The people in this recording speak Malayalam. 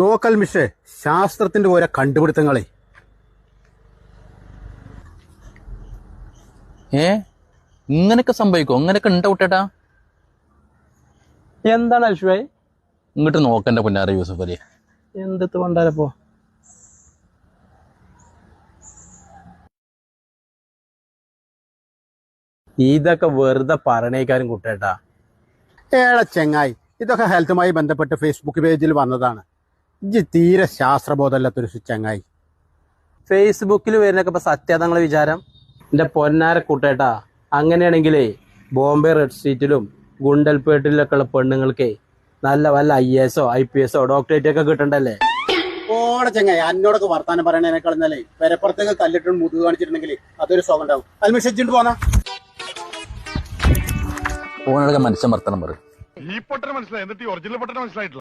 നോക്കൽ മിഷേ, ശാസ്ത്രത്തിന്റെ ഓരോ കണ്ടുപിടുത്തങ്ങളെ. ഇങ്ങനൊക്കെ സംഭവിക്കും? അങ്ങനൊക്കെ ഉണ്ടോ കുട്ടേട്ടാ? എന്താണ് അൽഷുവായി? ഇങ്ങോട്ട് നോക്കണ്ട പൊന്നാര യൂസഫ് അലി. എന്ത് കൊണ്ടാലപ്പോ? ഇതൊക്കെ വെറുതെ പറഞ്ഞേക്കാരും കുട്ടേട്ടാ. ചെങ്ങായി, ഇതൊക്കെ ഹെൽത്തുമായി ബന്ധപ്പെട്ട് ഫേസ്ബുക്ക് പേജിൽ വന്നതാണ്. ഇജ്ജ് തീരെ ശാസ്ത്രബോധമല്ലാത്തൊരു ചെങ്ങായി. ഫേസ്ബുക്കിൽ വരുന്നൊക്കെ ഇപ്പൊ സത്യതങ്ങളെ വിചാരം? എന്റെ പൊന്നാര കുട്ടേട്ടാ, അങ്ങനെയാണെങ്കിലേ ബോംബെ റെഡ് സ്ട്രീറ്റിലും ഗുണ്ടൽപേട്ടിലൊക്കെ ഉള്ള പെണ്ണുങ്ങൾക്ക് നല്ല വല്ല IAS IPS ഡോക്ടറേറ്റ് ഒക്കെ കിട്ടണ്ടല്ലേ? ഓടെ ചെങ്ങായി, എന്നോടൊക്കെ വർത്താനം പറയണേക്കാളെ പെരപ്പുറത്തേക്ക് കല്ലിട്ട് മുതുക് കാണിച്ചിട്ടുണ്ടെങ്കിൽ അതൊരു സുഖം ഉണ്ടാവും. അൽമിഷിട്ട് പോന്നാ ഓനൊക്കെ മനുഷ്യൻ വർത്തനം പറയും. ഈ പൊട്ടനെ മനസ്സിലായി, എന്നിട്ട് ഈ ഒറിജിനൽ പൊട്ടനെ മനസ്സിലായിട്ടില്ല.